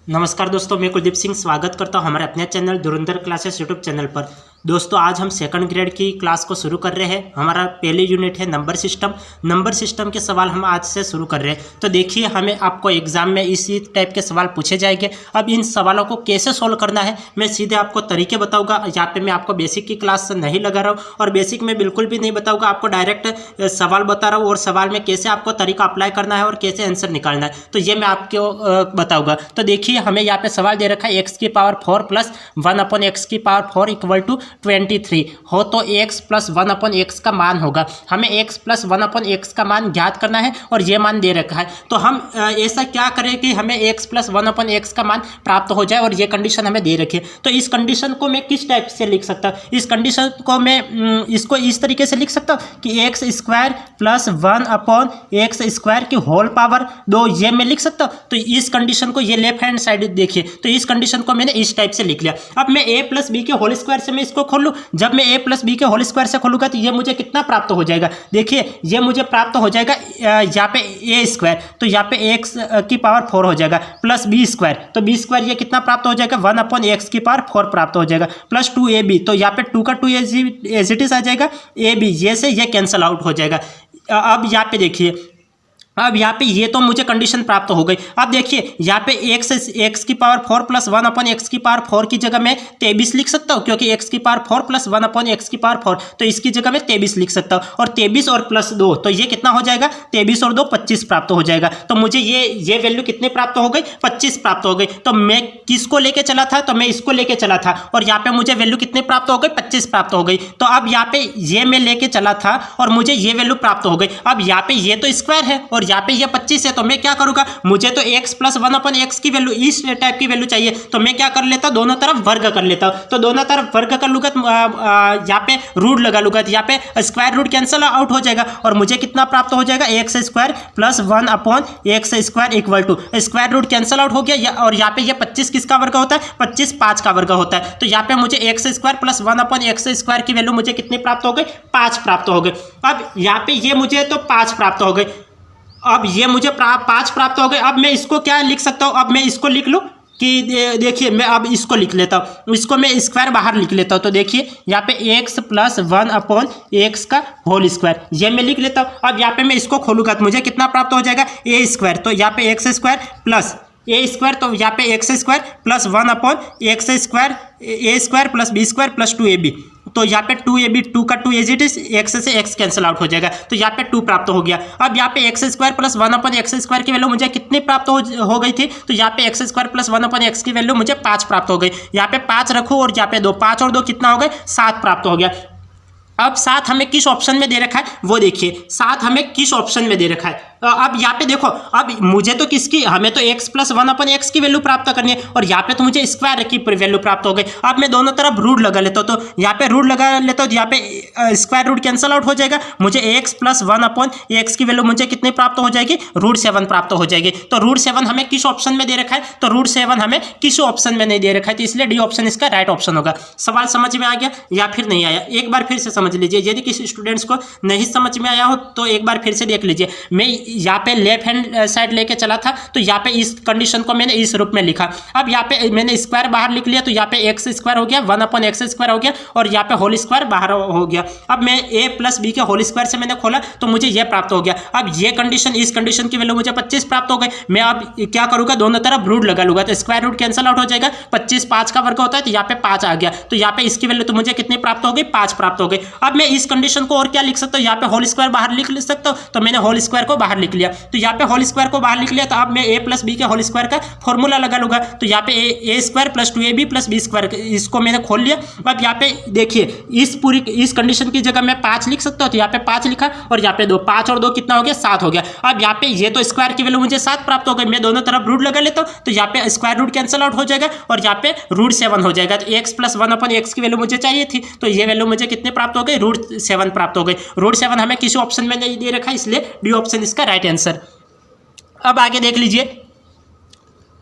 नमस्कार दोस्तों, मैं कुलदीप सिंह स्वागत करता हूं हमारे अपने चैनल धुरंधर क्लासेस यूट्यूब चैनल पर। दोस्तों, आज हम सेकंड ग्रेड की क्लास को शुरू कर रहे हैं। हमारा पहली यूनिट है नंबर सिस्टम। नंबर सिस्टम के सवाल हम आज से शुरू कर रहे हैं। तो देखिए, हमें आपको एग्जाम में इसी टाइप के सवाल पूछे जाएंगे। अब इन सवालों को कैसे सोल्व करना है मैं सीधे आपको तरीके बताऊँगा। यहाँ पे मैं आपको बेसिक की क्लास नहीं लगा रहा हूँ और बेसिक में बिल्कुल भी नहीं बताऊँगा, आपको डायरेक्ट सवाल बता रहा हूँ और सवाल में कैसे आपको तरीका अप्लाई करना है और कैसे आंसर निकालना है, तो ये मैं आपको बताऊँगा। तो देखिए, हमें यहाँ पे सवाल दे रखा है एक्स की पावर 4 प्लस 1/x की पावर 4 इक्वल टू 23 हो तो x प्लस 1/x का मान होगा। हमें x प्लस 1/x का मान ज्ञात करना है और ये मान दे रखा है। तो हम ऐसा क्या करें कि हमें x प्लस 1/x का मान प्राप्त हो जाए और ये कंडीशन हमें दे रखी है। तो इस कंडीशन को मैं किस टाइप से लिख सकता हूँ? इस कंडीशन को मैं इसको इस तरीके से लिख सकता हूँ कि x square plus 1/x square की होल पावर 2, ये मैं लिख सकता हूँ। तो इस कंडीशन को, ये लेफ्ट हैंड साइड देखिए, तो इस कंडीशन को मैंने इस टाइप से लिख लिया। अब मैं a प्लस बी के होल स्क्वायर से मैं इसको खोल लूँ। जब मैं a प्लस बी के होल स्क्वायर से खोलूंगा तो ये मुझे कितना प्राप्त हो जाएगा? देखिए, ये मुझे प्राप्त हो जाएगा यहाँ पे a स्क्वायर, तो यहाँ पे x की पावर 4 हो जाएगा, प्लस b स्क्वायर, तो b स्क्वायर ये कितना प्राप्त हो जाएगा? 1/x की पावर 4 प्राप्त हो जाएगा, प्लस 2ab, तो यहाँ पे 2 का 2 एज इट इज आ जाएगा, ab ये से ये कैंसिल आउट हो जाएगा। अब यहाँ पे देखिए, अब यहाँ पे ये तो मुझे कंडीशन प्राप्त हो गई। अब देखिए, यहाँ पे x की पावर 4 प्लस 1/x की पावर 4 की जगह मैं 23 लिख सकता हूँ, क्योंकि x की पावर 4 प्लस 1/x की पावर 4, तो इसकी जगह मैं 23 लिख सकता हूँ। और 23 और प्लस 2, तो ये कितना हो जाएगा? 23 और 2 25 प्राप्त हो जाएगा। तो मुझे ये वैल्यू कितने प्राप्त हो गई? 25 प्राप्त हो गई। तो मैं किसको लेके चला था? तो मैं इसको लेके चला था और यहाँ पे मुझे वैल्यू कितने प्राप्त हो गई? 25 प्राप्त हो गई। तो अब यहाँ पे ये मैं लेके चला था और मुझे ये वैल्यू प्राप्त हो गई। अब यहाँ पे ये तो स्क्वायर है और यहाँ पे ये 25 है, तो मैं क्या करूंगा? मुझे तो x प्लस 1/x की वैल्यू, इस टाइप की वैल्यू चाहिए, तो मैं क्या कर लेता हूं? दोनों तरफ वर्ग कर लेता हूं। तो दोनों तरफ वर्ग कर लूंगा, यहाँ पे रूट लगा लूंगा, तो यहाँ पे स्क्वायर रूट कैंसिल आउट हो जाएगा और मुझे कितना प्राप्त हो जाएगा? X square plus 1/x square equal to, square root cancel out हो गया और यहाँ पे ये 25 किसका वर्ग होता है? 25 5 का वर्ग होता है। तो यहाँ पे मुझे x square plus 1/x square की वैल्यू मुझे कितनी प्राप्त हो गई? 5 प्राप्त हो गई। अब यहाँ पे ये मुझे तो 5 प्राप्त हो गई, अब ये मुझे 5 प्राप्त हो गए। अब मैं इसको क्या लिख सकता हूँ? अब मैं इसको लिख लूँ कि देखिए, मैं अब इसको लिख लेता हूँ, इसको मैं स्क्वायर बाहर लिख लेता हूँ। तो देखिए, यहाँ पे x प्लस 1/x का होल स्क्वायर ये मैं लिख लेता हूँ। अब यहाँ पे मैं इसको खोलूंगा तो मुझे कितना प्राप्त हो जाएगा? a स्क्वायर, तो यहाँ पे x square plus a square, तो यहाँ पे x square plus 1/x square, a square plus b square plus 2ab, तो यहाँ पे 2ab, 2 का 2 एज इट इज, x से x कैंसिल आउट हो जाएगा, तो यहाँ पे 2 प्राप्त हो गया। अब यहाँ पे x square plus 1/x square की वैल्यू मुझे कितनी प्राप्त हो गई थी? तो यहाँ पे x स्क्वायर प्लस 1/x की वैल्यू मुझे 5 प्राप्त हो गई। यहाँ पे 5 रखो और यहाँ पे 2, 5 और 2 कितना हो गए? 7 प्राप्त हो गया। अब 7 हमें किस ऑप्शन में दे रखा है वो देखिए, 7 हमें किस ऑप्शन में दे रखा है। अब यहाँ पे देखो, अब मुझे तो किसकी, हमें तो x प्लस 1/x की वैल्यू प्राप्त करनी है और यहाँ पे तो मुझे स्क्वायर की वैल्यू प्राप्त हो गई। अब मैं दोनों तरफ रूट लगा लेता हूँ, तो यहाँ पे रूट लगा लेता हूँ, तो यहाँ पे स्क्वायर रूट कैंसिल आउट हो जाएगा। मुझे x प्लस 1/x की वैल्यू मुझे कितनी प्राप्त हो जाएगी? √7 प्राप्त हो जाएगी। तो √7 हमें किस ऑप्शन में दे रखा है? तो √7 हमें किस ऑप्शन में नहीं दे रखा है, तो इसलिए डी ऑप्शन इसका राइट ऑप्शन होगा। सवाल समझ में आ गया या फिर नहीं आया? एक बार फिर से समझ लीजिए, यदि किसी स्टूडेंट्स को नहीं समझ में आया हो तो एक बार फिर से देख लीजिए। मैं यहाँ पे लेफ्ट साइड लेके चला था, तो यहाँ पे इस कंडीशन को मैंने इस रूप में लिखा। अब यहाँ पे मैंने स्क्वायर बाहर लिख लिया, तो यहाँ पे x स्क्वायर हो गया, 1/x स्क्वायर हो गया और यहाँ पे होल स्क्वायर बाहर हो गया। अब मैं a प्लस बी के होल स्क्वायर से मैंने खोला तो मुझे ये प्राप्त हो गया। अब ये कंडीशन, इस कंडीशन की वैल्यू मुझे 25 प्राप्त हो गई। मैं अब क्या करूँगा? दोनों तरफ रूट लगा लूंगा, तो स्क्वायर रूट कैंसिल आउट हो जाएगा। 25 5 का वर्ग होता है, तो यहाँ पे 5 आ गया, तो यहाँ पे इसकी वैल्यू तो मुझे कितनी प्राप्त हो गई? 5 प्राप्त हो गई। अब मैं इस कंडीशन को और क्या लिख सकता हूँ? यहाँ पे होल स्क्वायर बाहर लिख सकता हूँ, तो मैंने होल स्क्वायर को बाहर लिख लिया। तो यहाँ पे होल स्क्वायर को बाहर लिख लिया, तो अब मैं a प्लस बी के होल स्क्वायर का फॉर्मूला लगा लूंगा। तो यहाँ पे a square plus 2ab plus b square, इसको मैंने खोल लिया। अब यहाँ पे देखिए, इस कंडीशन की जगह मैं 5 लिख सकता हूँ, तो यहाँ पे 5 लिखा और यहाँ पे 2, 5 और 2 कितना हो गया? 7 हो गया। अब यहाँ पे ये तो स्क्वायर की वैल्यू मुझे 7 प्राप्त हो गई। मैं दोनों तरफ रूट लगा लेता हूँ, तो यहाँ पे स्क्वायर रूट कैंसिल आउट हो जाएगा और यहाँ पे √7 हो जाएगा। तो x प्लस 1/x की वैल्यू मुझे चाहिए थी, तो ये वैल्यू मुझे कितने प्राप्त हो गई? √7 प्राप्त हो गई। √7 हमें किसी ऑप्शन में नहीं दे रखा, इसलिए डी ऑप्शन इसका राइट आंसर। अब आगे देख लीजिए,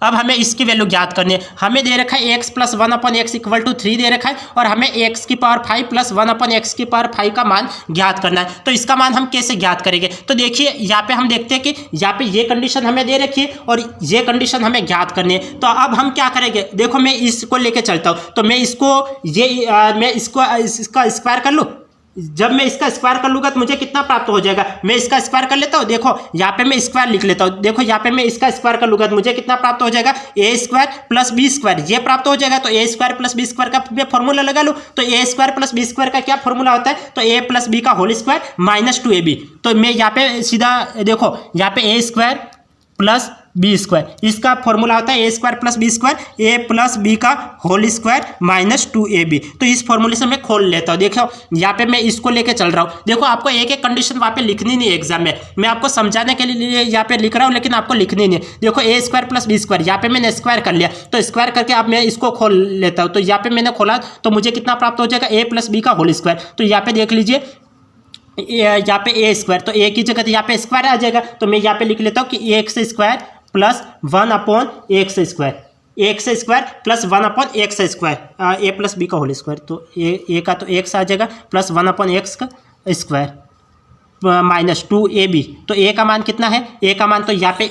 अब हमें इसकी वैल्यू ज्ञात करनी है। हमें दे रखा है x plus 1/x equal to 3 दे रखा है और हमें x की पावर 5 प्लस 1/x की पावर 5 का मान ज्ञात करना है। तो इसका मान हम कैसे ज्ञात करेंगे? तो देखिए यहाँ पे हम देखते हैं कि यहाँ पे ये कंडीशन हमें दे रखी है और ये कंडीशन हमें ज्ञात करनी है। तो अब हम क्या करेंगे, देखो मैं इसको लेके चलता हूँ। तो मैं इसका स्क्वायर कर लूँ। जब मैं इसका स्क्वायर कर लूँगा तो मुझे कितना प्राप्त हो जाएगा? मैं इसका स्क्वायर कर लेता हूँ। देखो यहाँ पे मैं स्क्वायर लिख लेता हूँ। देखो यहाँ पे मैं इसका स्क्वायर कर लूँगा तो मुझे कितना प्राप्त हो जाएगा? ए स्क्वायर प्लस बी स्क्वायर ये प्राप्त हो जाएगा। तो A square plus B square का मैं फॉर्मूला लगा लूँ। तो A square plus B square का क्या फॉर्मूला होता है? तो ए प्लस बी का होल स्क्वायर माइनस 2ab। तो मैं यहाँ पे सीधा देखो यहाँ पे ए स्क्वायर प्लस बी स्क्वायर इसका फॉर्मूला होता है ए square plus B square a plus B का होल स्क्वायर माइनस 2ab। तो इस फॉर्मूले से मैं खोल लेता हूँ। देखो यहाँ पे मैं इसको लेके चल रहा हूँ। देखो आपको एक एक कंडीशन वहाँ पे लिखनी नहीं है एग्जाम में, मैं आपको समझाने के लिए यहाँ पे लिख रहा हूँ, लेकिन आपको लिखनी नहीं है। देखो ए स्क्वायर प्लस बी स्क्वायर यहाँ पे मैंने स्क्वायर कर लिया। तो स्क्वायर करके अब मैं इसको खोल लेता हूँ। तो यहाँ पे मैंने खोला तो मुझे कितना प्राप्त हो जाएगा? ए प्लस बी का होल स्क्वायर। तो यहाँ पे देख लीजिए यहाँ पे ए स्क्वायर, तो ए की जगह यहाँ पे स्क्वायर आ जाएगा। तो मैं यहाँ पे लिख लेता हूँ कि x square plus 1/x square, x square plus 1/x square a plus B का होल स्क्वायर। तो ए का तो एक्स आ जाएगा प्लस 1/x का स्क्वायर माइनस 2ab। तो ए का मान कितना है? ए का मान तो यहाँ पे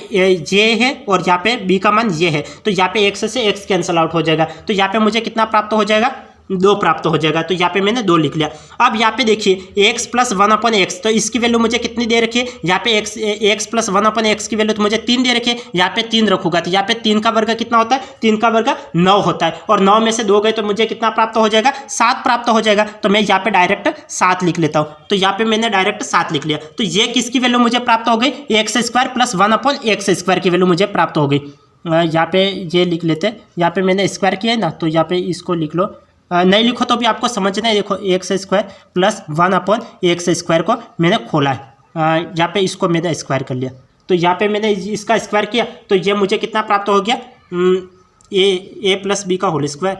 ये है और यहाँ पे बी का मान ये है। तो यहाँ पे x से x कैंसल आउट हो जाएगा। तो यहाँ पे मुझे कितना प्राप्त हो जाएगा? 2 प्राप्त हो जाएगा। तो यहाँ पे मैंने 2 लिख लिया। अब यहाँ पे देखिए x प्लस 1/x, तो इसकी वैल्यू मुझे कितनी दे रखी है? यहाँ पे x प्लस 1/x की वैल्यू तो मुझे 3 दे रखी है। यहाँ पे 3 रखूंगा तो यहाँ पे 3 का वर्ग कितना होता है? 3 का वर्ग 9 होता है और 9 में से 2 गए तो मुझे कितना प्राप्त हो जाएगा? 7 प्राप्त हो जाएगा। तो मैं यहाँ पे डायरेक्ट 7 लिख लेता हूँ। तो यहाँ पे मैंने डायरेक्ट 7 लिख लिया। तो ये किसकी वैल्यू मुझे प्राप्त हो गई? X square plus 1/x square की वैल्यू मुझे प्राप्त हो गई। यहाँ पे ये लिख लेते हैं। यहाँ पे मैंने स्क्वायर किया है ना, तो यहाँ पे इसको लिख लो। नहीं लिखो तो भी आपको समझना है। देखो x square plus 1/x square को मैंने खोला है। यहाँ पे इसको मैंने स्क्वायर कर लिया। तो यहाँ पे मैंने इसका स्क्वायर किया तो ये मुझे कितना प्राप्त हो गया? ए प्लस बी का होल स्क्वायर।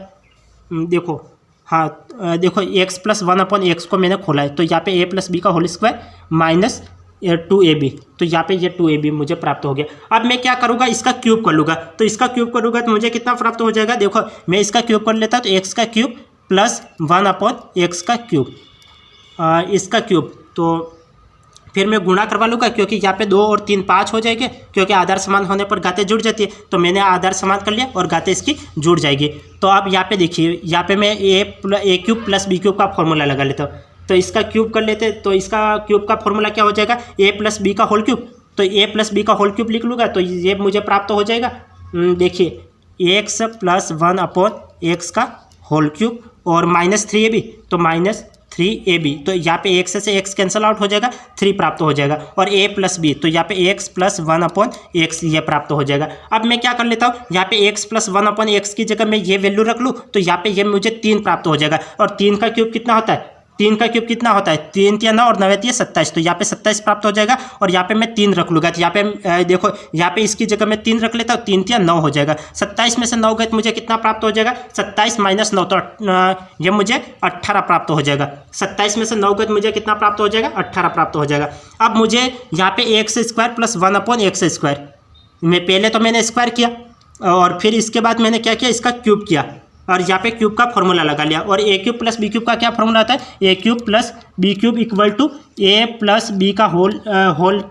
देखो हाँ देखो एक्स प्लस 1/x को मैंने खोला है। तो यहाँ पे ए प्लस बी का होल स्क्वायर माइनस 2ab। तो यहाँ पे ये 2ab मुझे प्राप्त हो गया। अब मैं क्या करूँगा? इसका क्यूब कर लूँगा। तो इसका क्यूब करूँगा तो मुझे कितना प्राप्त हो जाएगा? देखो मैं इसका क्यूब कर लेता हूँ। तो एक्स का क्यूब प्लस 1/x का क्यूब इसका क्यूब। तो फिर मैं गुणा करवा लूँगा क्योंकि यहाँ पे 2 और 3 5 हो जाएंगे, क्योंकि आधार समान होने पर घातें जुड़ जाती है। तो मैंने आधार समान कर लिया और घातें इसकी जुड़ जाएगी। तो अब यहाँ पे देखिए यहाँ पे मैं ए क्यूब प्लस बी क्यूब का फॉर्मूला लगा लेता हूँ। तो इसका क्यूब कर लेते हैं। तो इसका क्यूब का फॉर्मूला क्या हो जाएगा? ए प्लस बी का होल क्यूब। तो ए प्लस बी का होल क्यूब लिख लूँगा तो ये मुझे प्राप्त हो जाएगा। देखिए एक्स प्लस 1/x का होल क्यूब और माइनस 3ab। तो माइनस 3ab। तो यहाँ पे x से x कैंसल आउट हो जाएगा, 3 प्राप्त हो जाएगा। और a प्लस b, तो यहाँ पे x प्लस 1/x ये प्राप्त हो जाएगा। अब मैं क्या कर लेता हूँ? यहाँ पे x प्लस 1/x की जगह मैं ये वैल्यू रख लूँ तो यहाँ पे ये मुझे 3 प्राप्त हो जाएगा। और 3 का क्यूब कितना होता है? 3 का क्यूब कितना होता है? 3 × 9 और 9 × 27। तो यहाँ पे 27 प्राप्त हो जाएगा और यहाँ पे मैं 3 रख लूँगा। तो यहाँ पे देखो यहाँ पे इसकी जगह मैं 3 रख लेता हूँ। 3 × 9 हो जाएगा। 27 में से 9 गए तो मुझे कितना प्राप्त हो जाएगा? 27 माइनस 9 तो ये मुझे 18 प्राप्त हो जाएगा। 27 में से 9 गए तो मुझे कितना प्राप्त हो जाएगा? 18 प्राप्त हो जाएगा। अब मुझे यहाँ पे x square plus 1/x square, मैं पहले तो मैंने स्क्वायर किया और फिर इसके बाद मैंने क्या किया? इसका क्यूब किया और यहाँ पे क्यूब का फॉर्मूला लगा लिया। और a cube plus B cube का क्या फॉर्मूला आता है? A cube plus B cube equal to A plus B का होल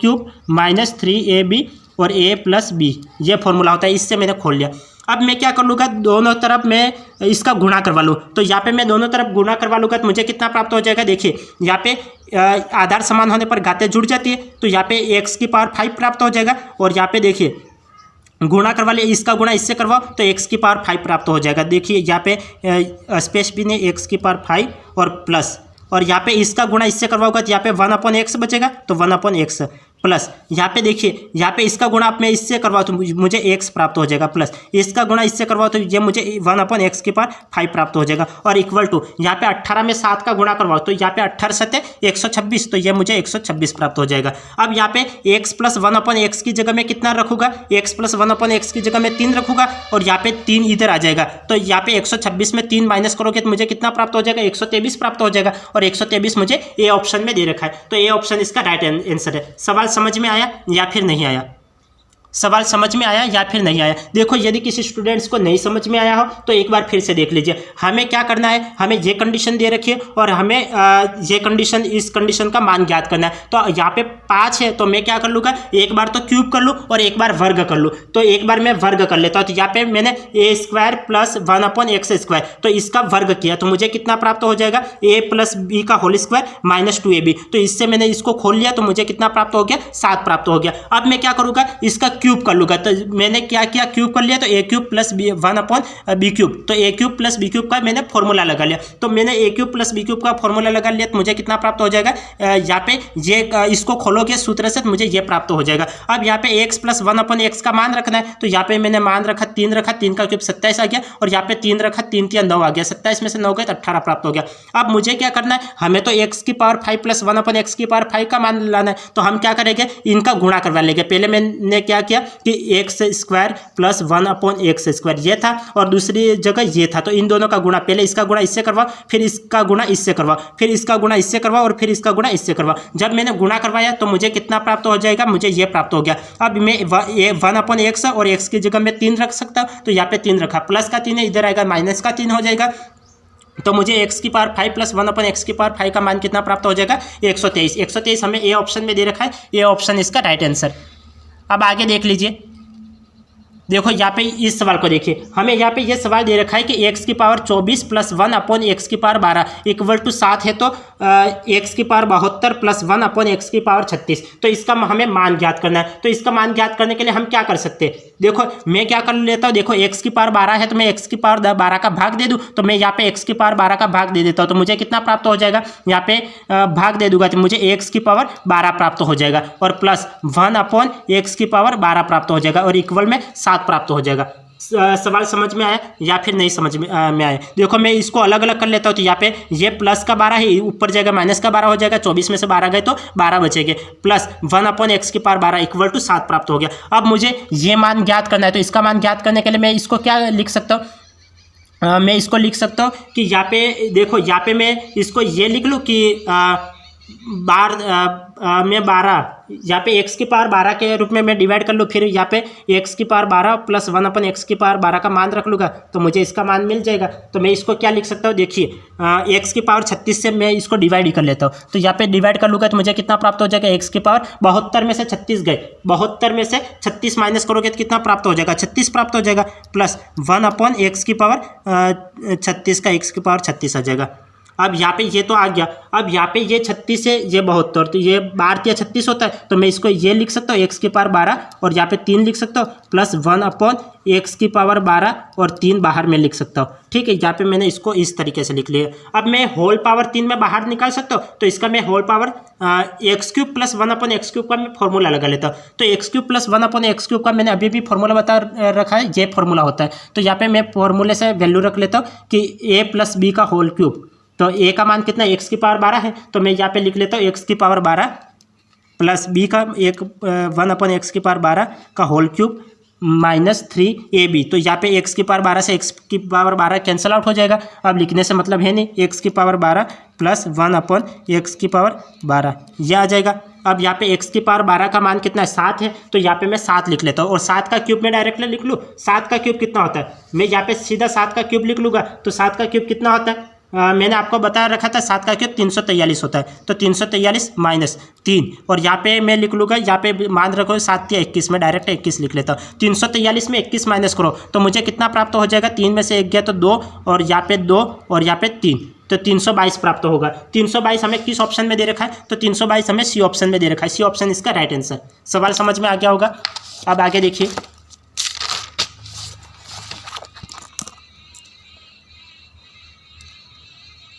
क्यूब माइनस 3ab और ए प्लस बी, ये फॉर्मूला होता है। इससे मैंने खोल लिया। अब मैं क्या कर लूँगा? दोनों तरफ मैं इसका गुणा करवा लूँ। तो यहाँ पे मैं दोनों तरफ गुणा करवा लूँगा तो मुझे कितना प्राप्त हो जाएगा? देखिए यहाँ पे आधार समान होने पर घातें जुड़ जाती है। तो यहाँ पे x की पावर 5 प्राप्त हो जाएगा। और यहाँ पे देखिए गुणा करवा लिया, इसका गुणा इससे करवाओ तो x की पावर 5 प्राप्त हो जाएगा। देखिए यहाँ पे स्पेस भी नहीं, x की पावर 5 और प्लस, और यहाँ पे इसका गुणा इससे करवाओगा तो यहाँ पे 1/x बचेगा। तो 1/x प्लस यहाँ पे देखिए यहाँ पे इसका गुणा मैं इससे करवाओ तो मुझे x प्राप्त हो जाएगा। प्लस इसका गुणा इससे करवाओ तो ये मुझे 1/x की पावर 5 प्राप्त हो जाएगा। और इक्वल टू यहाँ पे 18 में 7 का गुणा करवाओ तो यहाँ पे 18 7 126, तो ये मुझे 126 प्राप्त हो जाएगा। अब यहाँ पे x प्लस 1/x की जगह मैं कितना रखूँगा? x प्लस 1/x की जगह मैं 3 रखूँगा और यहाँ पे 3 इधर आ जाएगा। तो यहाँ पे 126 में 3 माइनस करोगे तो मुझे कितना प्राप्त हो जाएगा? 123 प्राप्त हो जाएगा। और 123 मुझे ए ऑप्शन में दे रखा है। तो ए ऑप्शन इसका राइट आंसर है। सवाल समझ में आया या फिर नहीं आया? सवाल समझ में आया या फिर नहीं आया? देखो, यदि किसी स्टूडेंट्स को नहीं समझ में आया हो तो एक बार फिर से देख लीजिए। हमें क्या करना है, हमें ये कंडीशन दे रखी है और हमें ये कंडीशन, इस कंडीशन का मान ज्ञात करना है। तो यहाँ पे 5 है तो मैं क्या कर लूँगा, एक बार तो क्यूब कर लूँ और एक बार वर्ग कर लूँ। तो एक बार मैं वर्ग कर लेता हूँ। तो यहाँ पे मैंने a² प्लस 1/x², तो इसका वर्ग किया तो मुझे कितना प्राप्त हो जाएगा, a प्लस b का होल स्क्वायर माइनस 2ab। तो इससे मैंने इसको खोल लिया तो मुझे कितना प्राप्त हो गया, 7 प्राप्त हो गया। अब मैं क्या करूँगा, इसका क्यूब कर लूँगा। तो मैंने क्या किया, क्यूब कर लिया तो a³ प्लस 1/b³। तो a³ प्लस b³ का मैंने फॉर्मूला लगा लिया। तो मैंने a³ प्लस b³ का फॉर्मूला लगा लिया तो मुझे कितना प्राप्त हो जाएगा, यहाँ पे ये इसको खोलोगे सूत्र से तो मुझे ये प्राप्त हो जाएगा। अब यहाँ पे x प्लस 1/x का मान रखना है। तो यहाँ पे मैंने मान रखा 3 रखा, 3 का क्यूब 27 आ गया और यहाँ पे 3 रखा, 3 × 9 आ गया, 27 में से 9 गए तो 18 प्राप्त हो गया। अब मुझे क्या करना है, हमें तो x⁵ प्लस 1/x⁵ का मान लाना है। तो हम क्या करेंगे, इनका गुणा करवा लेंगे। पहले मैंने क्या किया कि x² प्लस 1/x² ये था और दूसरी जगह ये था। तो इन दोनों का गुणा, पहले इसका गुणा इससे करवा, फिर इसका गुणा इससे करवा, फिर इसका गुणा इससे करवा और फिर इसका गुणा इससे करवा। जब मैंने गुणा करवाया तो मुझे कितना प्राप्त हो जाएगा, मुझे ये प्राप्त हो गया। अब मैं 1/x और x की जगह मैं 3 रख सकता हूँ। तो यहाँ पे 3 रखा, प्लस का 3 है, इधर आएगा माइनस का 3 हो जाएगा। तो मुझे x⁵ प्लस 1/x⁵ का मान कितना प्राप्त हो जाएगा, 123। 123 हमें ए ऑप्शन में दे रखा है, ये ऑप्शन इसका राइट आंसर। अब आगे देख लीजिए। देखो यहाँ पे इस सवाल को देखिए, हमें यहाँ पे ये सवाल दे रखा है कि x⁴ plus 1/x⁴ equal to 7 है। तो x⁴ प्लस 1/x⁴ तो इसका हमें मान ज्ञात करना है। तो इसका मान ज्ञात करने के लिए हम क्या कर सकते हैं, देखो मैं क्या कर लेता हूँ, देखो x⁴ है तो मैं x⁴ का भाग दे दूँ। तो मैं यहाँ पे x⁴ का भाग दे देता हूँ। तो मुझे कितना प्राप्त हो जाएगा, यहाँ पे भाग दे दूंगा तो मुझे x⁴ प्राप्त हो जाएगा और प्लस 1/x⁴ प्राप्त हो जाएगा और इक्वल में 7 प्राप्त हो जाएगा। सवाल समझ में आया या फिर नहीं समझ में आया? देखो मैं इसको अलग अलग कर लेता हूँ। तो यहाँ पे ये प्लस का 12 है, ऊपर जाएगा माइनस का 12 हो जाएगा, 24 में से 12 गए तो 12 बचेंगे, प्लस 1/x⁴ इक्वल टू 7 प्राप्त हो गया। अब मुझे ये मान ज्ञात करना है। तो इसका मान ज्ञात करने के लिए मैं इसको क्या लिख सकता हूँ, मैं इसको लिख सकता हूँ कि यहाँ पे देखो, यहाँ पे मैं इसको ये लिख लूँ कि मैं 12 यहाँ पे x⁴ के रूप में मैं डिवाइड कर लूँ। फिर यहाँ पे x⁴ प्लस 1/x⁴ का मान रख लूँगा तो मुझे इसका मान मिल जाएगा। तो मैं इसको क्या लिख सकता हूँ, देखिए x⁻36 से मैं इसको डिवाइड ही कर लेता हूँ। तो यहाँ पे डिवाइड कर लूँगा तो मुझे कितना प्राप्त हो जाएगा, x⁻72 में से 36 गए, 72 में से 36 माइनस करोगे तो कितना प्राप्त हो जाएगा, 36 प्राप्त हो जाएगा, प्लस 1/x⁻36 का x⁻36 आ जाएगा। अब यहाँ पे ये तो आ गया। अब यहाँ पे ये 36 है, ये 72, तो ये 12×36 होता है। तो मैं इसको ये लिख सकता हूँ x⁻12 और यहाँ पे 3 लिख सकता हूँ, प्लस 1/x⁻12 और 3 बाहर में लिख सकता हूँ। ठीक है, यहाँ पे मैंने इसको इस तरीके से लिख लिया। अब मैं होल पावर 3 में बाहर निकाल सकता हूँ। तो इसका मैं whole power x³ plus 1/x³ का मैं फॉर्मूला लगा लेता हूँ। तो x³ प्लस 1/x³ का मैंने अभी भी फॉर्मूला बता रखा है, ये फॉर्मूला होता है। तो यहाँ पे मैं फॉर्मूले से वैल्यू रख लेता हूँ कि a प्लस b का होल क्यूब। तो a का मान कितना, x⁻12 है। तो मैं यहाँ पे लिख लेता हूँ x⁻12 प्लस b का 1/x⁻12 का होल क्यूब माइनस 3ab। तो यहाँ पे x⁻12 से x⁻12 कैंसिल आउट हो जाएगा। अब लिखने से मतलब है नहीं, x⁻12 प्लस 1/x⁻12 ये आ जाएगा। अब यहाँ पे x⁻12 का मान कितना है, 7 है। तो यहाँ पे मैं 7 लिख लेता हूँ और 7 का क्यूब में डायरेक्टली लिख लूँ। 7 का क्यूब कितना होता है, मैं यहाँ पे सीधा 7 का क्यूब लिख लूँगा। तो 7 का क्यूब कितना होता है, मैंने आपको बता रखा था 7 का क्यूब 343 होता है। तो 343 माइनस 3 और यहाँ पे मैं लिख लूँगा, यहाँ पे मान रखो 7 या 21 में डायरेक्ट 21 लिख लेता हूँ। 343 में 21 माइनस करो तो मुझे कितना प्राप्त हो जाएगा, 3 में से 1 गया तो 2 और यहाँ पे 2 और यहाँ पे 3, तो 322 प्राप्त होगा। 322 हमें किस ऑप्शन में दे रखा है, तो 322 हमें सी ऑप्शन में दे रखा है। सी ऑप्शन इसका राइट आंसर। सवाल समझ में आ गया होगा। अब आगे देखिए,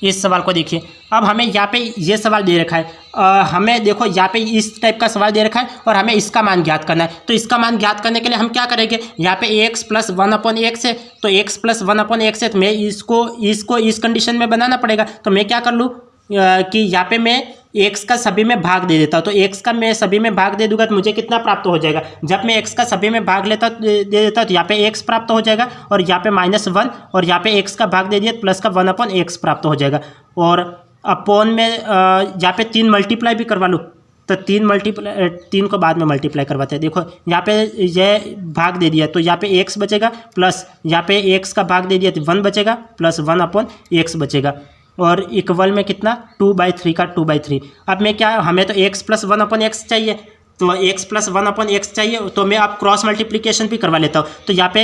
इस सवाल को देखिए। अब हमें यहाँ पे ये सवाल दे रखा है, हमें देखो यहाँ पे इस टाइप का सवाल दे रखा है और हमें इसका मान ज्ञात करना है। तो इसका मान ज्ञात करने के लिए हम क्या करेंगे, यहाँ पे x प्लस 1/x है। तो x प्लस 1/x है तो मैं इसको इस कंडीशन में बनाना पड़ेगा। तो मैं क्या कर लूँ कि यहाँ पे मैं x का सभी में भाग दे देता हूँ। तो x का मैं सभी में भाग दे दूंगा तो मुझे कितना प्राप्त हो जाएगा, जब मैं x का सभी में भाग दे देता हूँ तो यहाँ पे x प्राप्त हो जाएगा और यहाँ पे -1 और यहाँ पे x का भाग दे दिया प्लस का 1/x प्राप्त हो जाएगा। और अपॉन में यहाँ पे 3 मल्टीप्लाई भी करवा लूँ तो 3 को बाद में मल्टीप्लाई करवाते हैं। देखो यहाँ पे ये भाग दे दिया तो यहाँ पे x बचेगा, प्लस यहाँ पे x का भाग दे दिया तो 1 बचेगा, प्लस 1/x बचेगा, और इक्वल में कितना 2/3 का 2/3। अब मैं क्या, हमें तो x + 1/x चाहिए, तो x + 1/x चाहिए, तो मैं अब क्रॉस मल्टीप्लिकेशन भी करवा लेता हूँ। तो यहाँ पे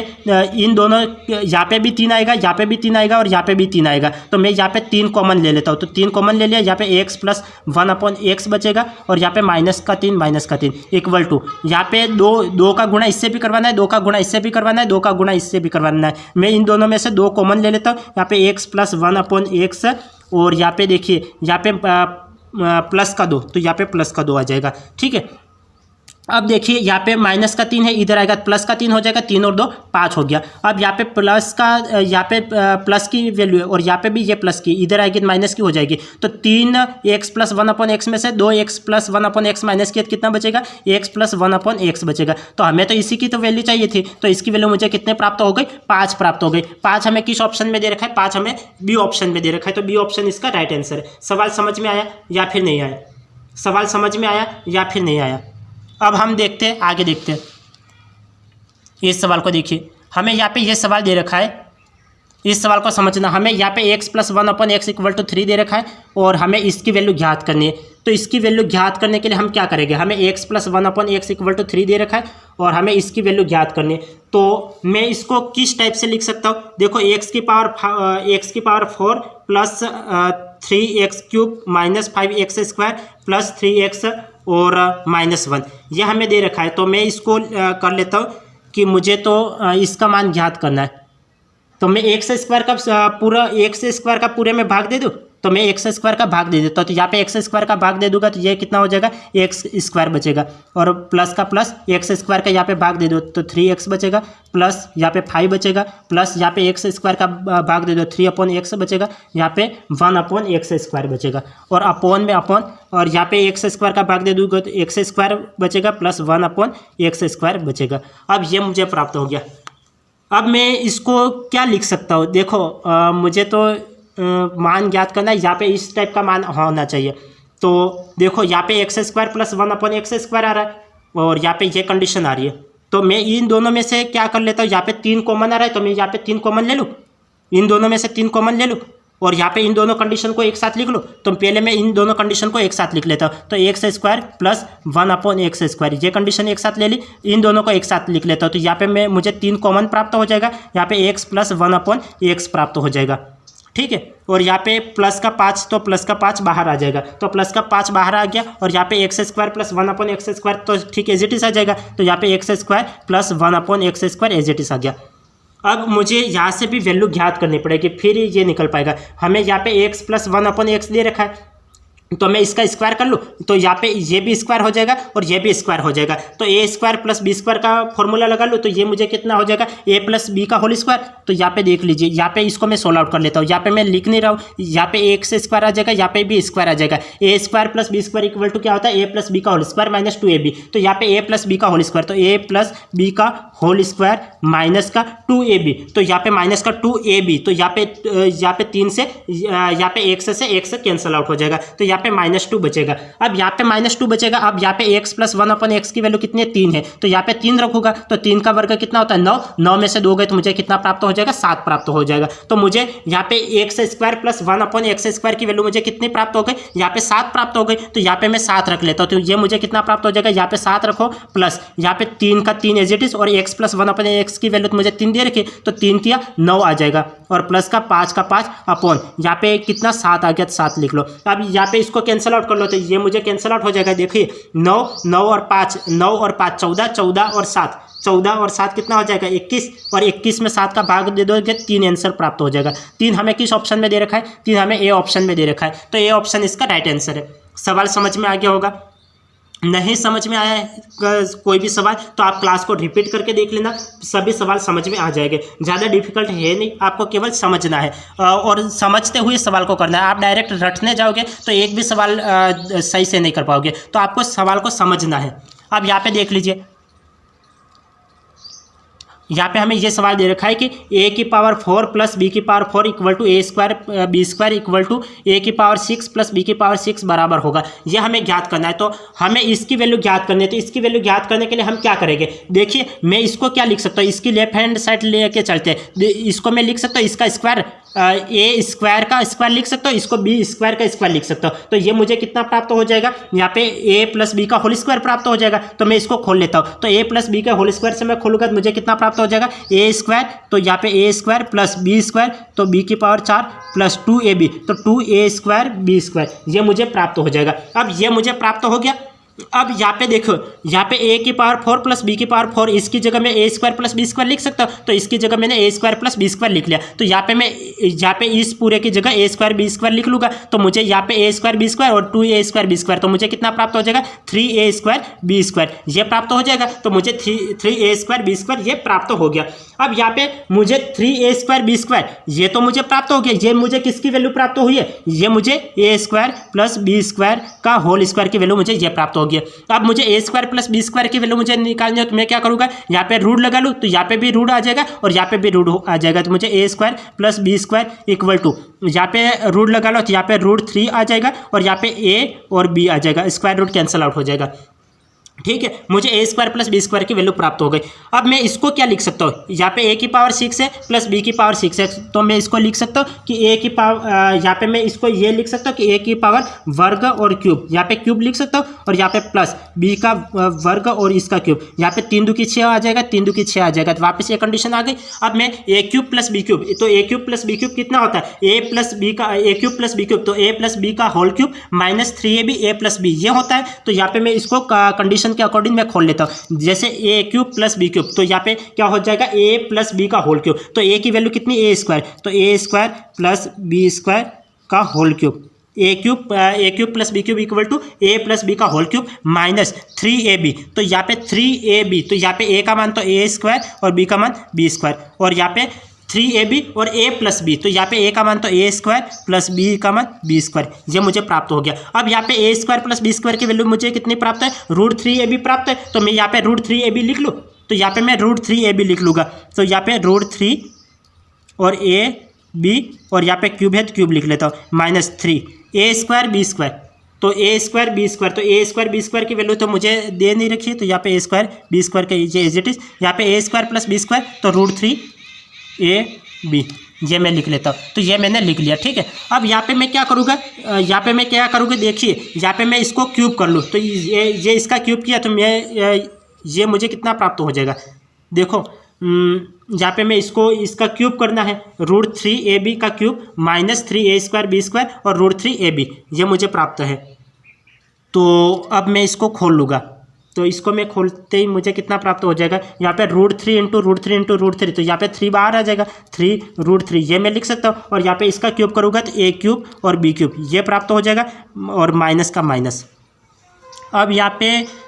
इन दोनों, यहाँ पे भी 3 आएगा, यहाँ पे भी 3 आएगा और यहाँ पे भी 3 आएगा, तो मैं यहाँ पे 3 कॉमन ले लेता हूँ। तो 3 कॉमन ले लिया, यहाँ पे x + 1/x बचेगा और यहाँ पे -3 इक्वल टू, यहाँ पे 2 का गुणा इससे भी करवाना है, 2 का गुणा इससे भी करवाना है, 2 का गुणा इससे भी करवाना है। मैं इन दोनों में से 2 कॉमन ले लेता हूँ। यहाँ पे x + 1/x और यहाँ पे देखिए यहाँ पे प्लस का 2, तो यहाँ पे प्लस का 2 आ जाएगा। ठीक है, अब देखिए यहाँ पे -3 है, इधर आएगा +3 हो जाएगा, 3 और 2 5 हो गया। अब यहाँ पे यहाँ पे प्लस की वैल्यू है और यहाँ पे भी ये प्लस की, इधर आएगी माइनस की हो जाएगी। तो 3x + 1/x में से 2x + 1/x माइनस किया, कितना बचेगा, x + 1/x बचेगा। तो हमें तो इसी की तो वैल्यू चाहिए थी, तो इसकी वैल्यू मुझे कितने प्राप्त हो गई, 5 प्राप्त हो गई। 5 हमें किस ऑप्शन में दे रखा है, 5 हमें बी ऑप्शन में दे रखा है, तो बी ऑप्शन इसका राइट आंसर है। सवाल समझ में आया या फिर नहीं आया, सवाल समझ में आया या फिर नहीं आया। अब हम देखते हैं, आगे देखते हैं इस सवाल को। देखिए हमें यहाँ पे ये सवाल दे रखा है, इस सवाल को समझना। हमें यहाँ पे x + 1/x = 3 दे रखा है और हमें इसकी वैल्यू ज्ञात करनी है। तो इसकी वैल्यू ज्ञात करने के लिए हम क्या करेंगे, हमें x + 1/x = 3 दे रखा है और हमें इसकी वैल्यू ज्ञात करनी है। तो मैं इसको किस टाइप से लिख सकता हूँ, देखो x की पावर 4 + 3x³ - 5x² + 3x और -1, ये हमें दे रखा है। तो मैं इसको कर लेता हूँ कि मुझे तो इसका मान ज्ञात करना है। तो मैं x² का पूरे में भाग दे दूँ, तो मैं x² का भाग दे देता हूँ। तो यहाँ पे x² का भाग दे दूंगा तो ये कितना हो जाएगा, x² बचेगा, और प्लस का प्लस x² का यहाँ पे भाग दे दो तो 3x बचेगा, प्लस यहाँ पे 5 बचेगा, प्लस यहाँ पे x² का भाग दे दो 3/x बचेगा, यहाँ पे 1/x² बचेगा, और अपॉन में अपॉन, और यहाँ पे x² का भाग दे दूंगा तो x² बचेगा प्लस 1/x² बचेगा। अब ये मुझे प्राप्त हो गया। अब मैं इसको क्या लिख सकता हूँ, देखो मुझे तो मान ज्ञात करना है, यहाँ पे इस टाइप का मान होना चाहिए। तो देखो यहाँ पे x² + 1/x² आ रहा है और यहाँ पे ये कंडीशन आ रही है। तो मैं इन दोनों में से क्या कर लेता हूँ, यहाँ पे 3 कॉमन आ रहा है तो मैं यहाँ पे 3 कॉमन ले लूँ, इन दोनों में से 3 कॉमन ले लूँ और यहाँ पे इन दोनों कंडीशन को एक साथ लिख लो। तो पहले मैं इन दोनों कंडीशन को एक साथ लिख लेता हूँ। तो x² + 1/x², ये कंडीशन एक साथ ले ली, इन दोनों को एक साथ लिख लेता हूँ। तो यहाँ पे मुझे 3 कॉमन प्राप्त हो जाएगा, यहाँ पे x + 1/x प्राप्त हो जाएगा। ठीक है, और यहाँ पे प्लस का 5, तो प्लस का 5 बाहर आ जाएगा, तो प्लस का 5 बाहर आ गया, और यहाँ पे x² + 1/x² तो ठीक एज इट इज आ जाएगा। तो यहाँ पे x² + 1/x² as it is आ गया। अब मुझे यहाँ से भी वैल्यू ज्ञात करनी पड़ेगी, फिर ये निकल पाएगा। हमें यहाँ पे x + 1/x दे रखा है, तो मैं इसका स्क्वायर कर लूँ, तो यहाँ पे ये भी स्क्वायर हो जाएगा और ये भी स्क्वायर हो जाएगा। तो a² + b² का फॉर्मूला लगा लूँ, तो ये मुझे कितना हो जाएगा, a + b का होल स्क्वायर। तो यहाँ पे देख लीजिए, यहाँ पे इसको मैं सोल्व आउट कर लेता हूँ। यहाँ पे मैं लिख नहीं रहा हूँ, यहाँ पे x² आ जाएगा, यहाँ पे भी स्क्वायर आ जाएगा। a² + b² = क्या होता है, a + b का होल स्क्वायर - 2ab। तो यहाँ पे a + b का होल स्क्वायर, तो a + b का होल स्क्वायर माइनस का 2ab, तो यहाँ पे माइनस का 2ab, तो यहाँ पे 3 से यहाँ पे x से x कैंसिल आउट हो जाएगा, तो यहाँ पे -2 बचेगा। अब यहाँ पे -2 बचेगा। अब यहाँ पे x + 1/x की वैल्यू कितनी है, 3 है, तो यहाँ पे 3 रखूंगा, तो 3 का वर्ग कितना होता है, 9, 9 में से 2 गए तो मुझे कितना प्राप्त हो जाएगा, 7 प्राप्त हो जाएगा। तो मुझे यहाँ पे x² + 1/x² की वैल्यू मुझे कितनी प्राप्त हो गई, यहाँ पे 7 प्राप्त हो गई। तो यहाँ पे मैं 7 रख लेता हूँ, तो ये मुझे कितना प्राप्त हो जाएगा, यहाँ पे 7 रखो, प्लस यहाँ पे 3 का 3 एज इट इज, और x + 1/x की वैल्यू तो मुझे 3 दे रखी, तो 3 तिया 9 आ जाएगा, और प्लस का 5 अपॉन यहाँ पे कितना 7 आ गया, 7 लिख लो। अब यहाँ पे इसको कैंसिल आउट कर लो, तो ये मुझे कैंसिल आउट हो जाएगा। देखिए 9 और 5 14, 14 और 7, 14 और 7 कितना हो जाएगा, 21, और 21 में 7 का भाग दे दोगे, 3 आंसर प्राप्त हो जाएगा। 3 हमें किस ऑप्शन में दे रखा है, 3 हमें ए ऑप्शन में दे रखा है, तो ए ऑप्शन इसका राइट आंसर है। सवाल समझ में आ गया होगा। नहीं समझ में आया है कोई भी सवाल तो आप क्लास को रिपीट करके देख लेना, सभी सवाल समझ में आ जाएंगे। ज़्यादा डिफिकल्ट है नहीं, आपको केवल समझना है और समझते हुए सवाल को करना है। आप डायरेक्ट रटने जाओगे तो एक भी सवाल सही से नहीं कर पाओगे, तो आपको सवाल को समझना है। अब यहाँ पे देख लीजिए, यहाँ पे हमें ये सवाल दे रखा है कि a की पावर 4 प्लस b की power 4 equal to a square B square equal to a की पावर 6 प्लस b की पावर 6 बराबर होगा। ये हमें ज्ञात करना है, तो हमें इसकी वैल्यू ज्ञात करनी है। तो इसकी वैल्यू ज्ञात करने के लिए हम क्या करेंगे, देखिए मैं इसको क्या लिख सकता हूँ, इसकी लेफ्ट हैंड साइड लेके चलते हैं। इसको मैं लिख सकता हूँ इसका स्क्वायर, ए स्क्वायर का स्क्वायर लिख सकता हूँ, इसको बी स्क्वायर का स्क्वायर लिख सकता हूँ। तो ये मुझे कितना प्राप्त हो जाएगा, यहाँ पे ए प्लस बी का होल स्क्वायर प्राप्त हो जाएगा। तो मैं इसको खोल लेता हूँ, तो ए प्लस बी के होल स्क्वायर से मैं खोलूंगा तो मुझे कितना प्राप्त हो जाएगा, ए स्क्वायर, तो यहाँ पे ए स्क्वायर प्लस बी स्क्वायर, तो बी की पावर 4 प्लस 2ab, तो 2a स्क्वायर बी स्क्वायर, ये मुझे प्राप्त हो जाएगा। अब ये मुझे प्राप्त हो गया। अब यहाँ पे देखो, यहाँ पे a की पावर 4 प्लस b की पावर 4, इसकी जगह मैं a square plus B square लिख सकता हूँ। तो इसकी जगह मैंने a square plus B square लिख लिया। तो यहाँ पे मैं यहाँ पे इस पूरे की जगह a स्क्वायर बी स्क्वायर लिख लूँगा। तो मुझे यहाँ पे a स्क्वायर बी स्क्वायर और 2a स्क्वायर बी स्क्वायर, तो मुझे कितना प्राप्त हो जाएगा, 3a स्क्वायर बी स्क्वायर, ये प्राप्त हो जाएगा। तो मुझे 3a स्क्वायर बी स्क्वायर ये प्राप्त हो गया। अब यहाँ पे मुझे 3a स्क्वायर बी स्क्वायर ये तो मुझे प्राप्त हो गया। ये मुझे किसकी वैल्यू प्राप्त हुई है, ये मुझे a square plus B square का होल स्क्वायर की वैल्यू मुझे ये प्राप्त हो गया। अब मुझे a square plus B square की वैल्यू मुझे निकालनी है, तो मैं क्या करूँगा, यहाँ पे रूट लगा लूँ, तो यहाँ पे भी रूट आ जाएगा और यहाँ पे भी रूट आ जाएगा। तो मुझे a square plus B square equal to, यहाँ पे रूट लगा लो तो यहाँ पे रूट 3 आ जाएगा और यहाँ पे a और b आ जाएगा, स्क्वायर रूट कैंसिल आउट हो जाएगा। ठीक है, मुझे a square plus B square की वैल्यू प्राप्त हो गई। अब मैं इसको क्या लिख सकता हूँ, यहाँ पे a की पावर 6 है प्लस b की पावर 6 है, तो मैं इसको लिख सकता हूँ कि a की पावर, यहाँ पे मैं इसको ये लिख सकता हूँ कि a की पावर वर्ग और क्यूब, यहाँ पे क्यूब लिख सकता हूँ और यहाँ पे प्लस b का वर्ग और इसका क्यूब, यहाँ पे 3 दूनी 6 आ जाएगा, 3 दूनी 6 आ जाएगा। तो वापस ये कंडीशन आ गई। अब मैं a cube plus B cube, तो a cube plus B cube कितना होता है, a प्लस बी का a cube plus B cube, तो a प्लस बी का whole cube minus 3ab a plus B ये होता है। तो यहाँ पे मैं इसको कंडीशन के अकॉर्डिंग मैं खोल लेता हूँ, जैसे A cube plus B cube, तो यहाँ पे क्या हो जाएगा, ए प्लस बी का होल क्यूब, तो ए की वैल्यू कितनी, ए स्क्वायर, तो A square plus B square का whole cube, A cube plus B cube equal to A plus B का होल क्यूब माइनस 3ab, तो यहाँ पे 3ab, तो यहाँ पे ए का मान तो ए स्क्वायर और बी का मान बी स्क्वायर, और यहाँ पे 3ab और a प्लस बी, तो यहाँ पे a का मान तो a स्क्वायर प्लस b का मान b स्क्वायर, ये मुझे प्राप्त हो गया। अब यहाँ पे a square plus b square की वैल्यू मुझे कितनी प्राप्त है, रूट 3ab प्राप्त है। तो मैं यहाँ पे रूट 3ab लिख लूँ, तो यहाँ पे मैं रूट 3ab लिख लूँगा। तो यहाँ पे रूट 3 और a b और यहाँ पे क्यूब है तो क्यूब लिख लेता हूँ, minus 3 a square B square, तो a स्क्वायर बी स्क्वायर, तो a स्क्वायर बी स्क्वायर की वैल्यू तो मुझे दे नहीं रखी है, तो यहाँ पे a स्क्वायर बी स्क्वायर का ये एज इट इज, यहाँ पे a square plus B square, तो रूट 3ab ये मैं लिख लेता हूँ। तो ये मैंने लिख लिया। ठीक है, अब यहाँ पे मैं क्या करूँगा, यहाँ पे मैं क्या करूँगा, देखिए यहाँ पे मैं इसको क्यूब कर लूँ, तो ये इसका क्यूब किया तो मैं ये मुझे कितना प्राप्त हो जाएगा, देखो यहाँ पे मैं इसका क्यूब करना है, रूट 3ab का cube minus 3a square B square और रूट 3ab ये मुझे प्राप्त है। तो अब मैं इसको खोल लूँगा, तो इसको मैं खोलते ही मुझे कितना प्राप्त हो जाएगा, यहाँ पे root 3 into root 3 into root 3, तो यहाँ पे 3 बाहर आ जाएगा, 3 रूट 3 ये मैं लिख सकता हूँ, और यहाँ पे इसका क्यूब करूँगा तो a क्यूब और b क्यूब ये प्राप्त हो जाएगा, और माइनस का माइनस। अब यहाँ पे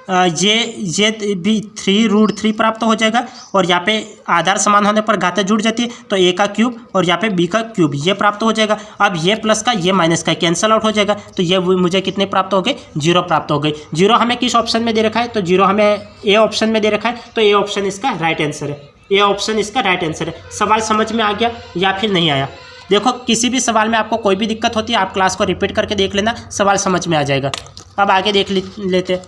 ये भी 3 रूट 3 प्राप्त हो जाएगा, और यहाँ पे आधार समान होने पर घातें जुड़ जाती है, तो a का क्यूब और यहाँ पे b का क्यूब ये प्राप्त हो जाएगा। अब ये प्लस का ये माइनस का कैंसल आउट हो जाएगा, तो ये मुझे कितने प्राप्त हो गए, 0 प्राप्त हो गई। 0 हमें किस ऑप्शन में दे रखा है, तो 0 हमें ए ऑप्शन में दे रखा है, तो ए ऑप्शन इसका राइट आंसर है, ए ऑप्शन इसका राइट आंसर है। सवाल समझ में आ गया या फिर नहीं आया, देखो किसी भी सवाल में आपको कोई भी दिक्कत होती है आप क्लास को रिपीट करके देख लेना, सवाल समझ में आ जाएगा। अब आगे देख लेते।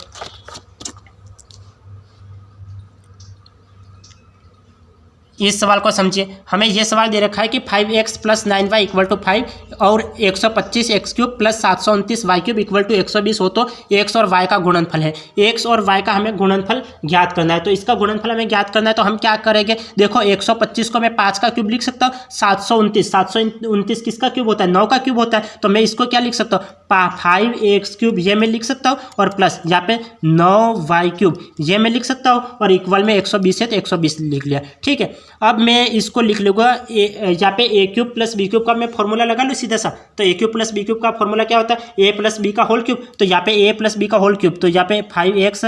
इस सवाल को समझिए, हमें यह सवाल दे रखा है कि 5x plus 9y equal to 5 और 125 X cube plus 729 Y cube equal to 120 हो तो x और y का गुणनफल है। x और y का हमें गुणनफल ज्ञात करना है, तो इसका गुणनफल हमें ज्ञात करना है, तो हम क्या करेंगे, देखो 125 को मैं 5 का क्यूब लिख सकता हूँ, 729 किसका क्यूब होता है, 9 का क्यूब होता है, तो मैं इसको क्या लिख सकता हूँ, 5x क्यूब ये मैं लिख सकता हूँ, और प्लस यहाँ पे 9y क्यूब ये मैं लिख सकता हूँ, और इक्वल में 120 है तो 120 लिख लिया। ठीक है, अब मैं इसको लिख लूँगा, यहाँ पे a cube plus B cube का मैं फॉर्मूला लगा लूँ सीधा सा, तो a cube plus B cube का फॉर्मूला क्या होता है, a प्लस बी का होल क्यूब, तो यहाँ पे a प्लस बी का होल क्यूब, तो यहाँ पे 5x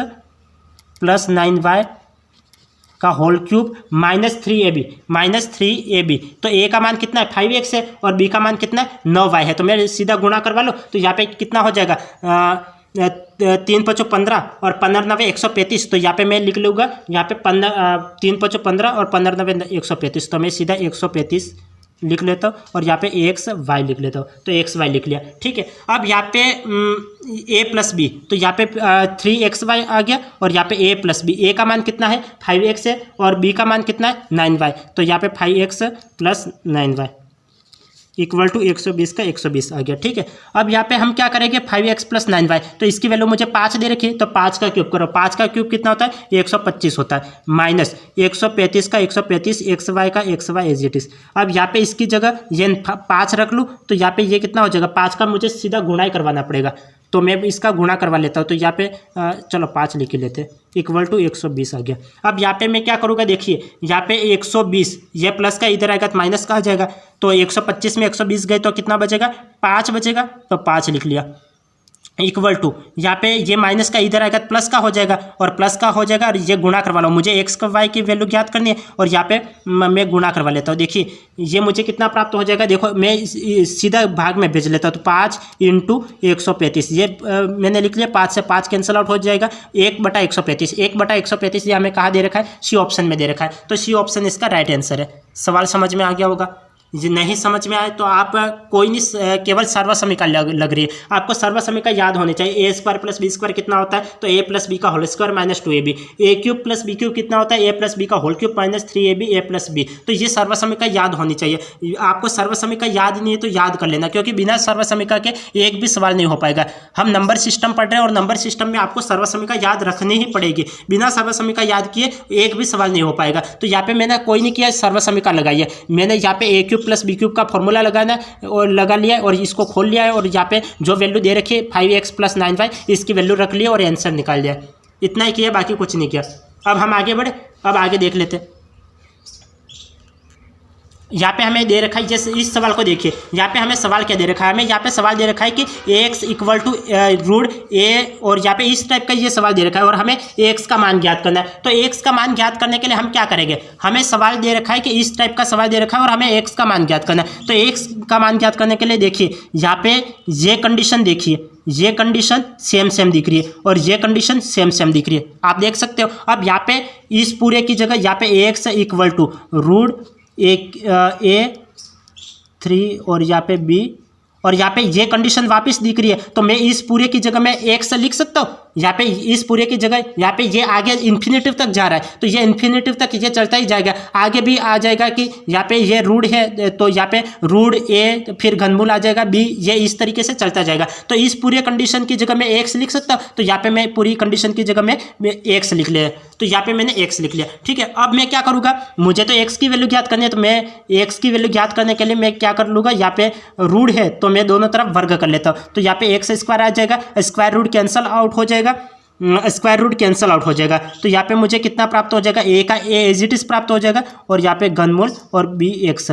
प्लस 9y का होल क्यूब माइनस 3ab, तो a का मान कितना है 5x है और b का मान कितना है 9y है, तो मैं सीधा गुणा करवा लो, तो यहाँ पे कितना हो जाएगा 3 5 15 और 15 9 135। तो यहाँ पे मैं लिख लूँगा यहाँ पे 3 5 15 और 15 9 135। तो मैं सीधा 135 लिख लेता हूँ और यहाँ पे एक्स वाई लिख लेता हूँ। तो एक्स वाई लिख लिया, ठीक है। अब यहाँ पे ए प्लस बी, तो यहाँ पे 3xy आ गया और यहाँ पे ए प्लस बी। ए का मान कितना है 5x है और बी का मान कितना है 9y। तो यहाँ पे 5x plus 9y equal to 120 का 120 आ गया, ठीक है। अब यहाँ पे हम क्या करेंगे 5x प्लस 9y, तो इसकी वैल्यू मुझे 5 दे रखी है, तो 5 का क्यूब करो। 5 का क्यूब कितना होता है 125 होता है, माइनस 135 का 135 xy का xy एज इट इज। अब यहाँ पे इसकी जगह ये 5 रख लूँ तो यहाँ पे ये कितना हो जाएगा 5 का मुझे सीधा गुणा ही करवाना पड़ेगा, तो मैं इसका गुणा करवा लेता हूँ। तो यहाँ पे चलो 5 लिख लेते इक्वल टू 120 आ गया। अब यहाँ पे मैं क्या करूँगा देखिए, यहाँ पे 120 ये प्लस का इधर आएगा तो माइनस का आ जाएगा। तो 125 में 120 गए तो कितना बचेगा 5 बचेगा, तो 5 लिख लिया इक्वल टू यहाँ पे ये माइनस का इधर आएगा प्लस का हो जाएगा और प्लस का हो जाएगा और ये गुणा करवा लो। मुझे एक्स का वाई की वैल्यू ज्ञात करनी है और यहाँ पे मैं गुणा करवा लेता हूँ। देखिए ये मुझे कितना प्राप्त हो जाएगा, देखो मैं सीधा भाग में भेज लेता हूँ। तो 5 इंटू 135 ये मैंने लिख लिया, 5 से 5 कैंसिल आउट हो जाएगा 1/135। 1/135 ये हमें कहाँ दे रखा है सी ऑप्शन में दे रखा है, तो सी ऑप्शन इसका राइट आंसर है। सवाल समझ में आ गया होगा। ये नहीं समझ में आए तो आप कोई नहीं, केवल सर्वसमीका लग रही है आपको, सर्वसमीका याद होनी चाहिए। ए स्क्वायर प्लस बी स्क्वायर कितना होता है, तो ए प्लस बी का होल स्क्वायर माइनस 2ab। ए क्यूब प्लस बी क्यूब कितना होता है, ए प्लस बी का होल क्यूब माइनस 3ab ए प्लस बी। तो ये सर्वसमीका याद होनी चाहिए। आपको सर्वसमीका याद नहीं है तो याद कर लेना, क्योंकि बिना सर्वसमीका के एक भी सवाल नहीं हो पाएगा। हम नंबर सिस्टम पढ़ रहे हैं और नंबर सिस्टम में आपको सर्वसमीका याद रखनी ही पड़ेगी। बिना सर्वसमीका याद किए एक भी सवाल नहीं हो पाएगा। तो यहाँ पे मैंने कोई नहीं किया सर्वसमीका लगाई है, मैंने यहाँ पे ए क्यूब प्लस बी क्यूब का फॉर्मूला लगाना और लगा लिया और इसको खोल लिया है और यहाँ पे जो वैल्यू दे रखी है 5x प्लस 9y इसकी वैल्यू रख लिया और आंसर निकाल लिया। इतना ही किया, बाकी कुछ नहीं किया। अब हम आगे बढ़े, अब आगे देख लेते हैं। यहाँ पे हमें दे रखा है, जैसे इस सवाल को देखिए, यहाँ पे हमें सवाल क्या दे रखा है, हमें यहाँ पे सवाल दे रखा है कि x इक्वल टू रूट ए, और यहाँ पे इस टाइप का ये सवाल दे रखा है और हमें x का मान ज्ञात करना है। तो x का मान ज्ञात करने के लिए हम क्या करेंगे, हमें सवाल दे रखा है कि इस टाइप का सवाल दे रखा है और हमें x का मान ज्ञात करना है। तो x का मान ज्ञात करने के लिए देखिए यहाँ पे ये कंडीशन देखिए, ये कंडीशन सेम सेम दिख रही है और ये कंडीशन सेम सेम दिख रही है, आप देख सकते हो। अब यहाँ पे इस पूरे की जगह यहाँ पे x इक्वल टू रूट ए 3 और यहाँ पे बी और यहाँ पे ये कंडीशन वापस दिख रही है, तो मैं इस पूरे की जगह में x लिख सकता हूँ। यहाँ पे इस पूरे की जगह यहाँ पे ये आगे इन्फिनेटिव तक जा रहा है, तो ये इन्फिनेटिव तक ये चलता ही जाएगा। आगे भी आ जाएगा कि यहाँ पे ये रूट है तो यहाँ पे रूट ए फिर घनमूल आ जाएगा बी, ये इस तरीके से चलता जाएगा। तो इस पूरे कंडीशन की जगह मैं x लिख सकता हूँ, तो यहाँ पे मैं पूरी कंडीशन की जगह में x लिख लिया, तो यहाँ पे मैंने x लिख लिया, ठीक है। अब मैं क्या करूँगा, मुझे तो x की वैल्यू ज्ञात करनी है, तो मैं x की वैल्यू ज्ञात करने के लिए मैं क्या कर लूँगा, यहाँ पे रूट है तो मैं दोनों तरफ वर्ग कर लेता हूँ। तो यहाँ पे x स्क्वायर आ जाएगा, स्क्वायर रूट कैंसल आउट हो जाएगा, स्क्वायर रूट कैंसल आउट हो जाएगा। तो यहाँ पे मुझे कितना प्राप्त हो जाएगा, a का a एज इट इज प्राप्त हो जाएगा और यहाँ पे घनमूल और bx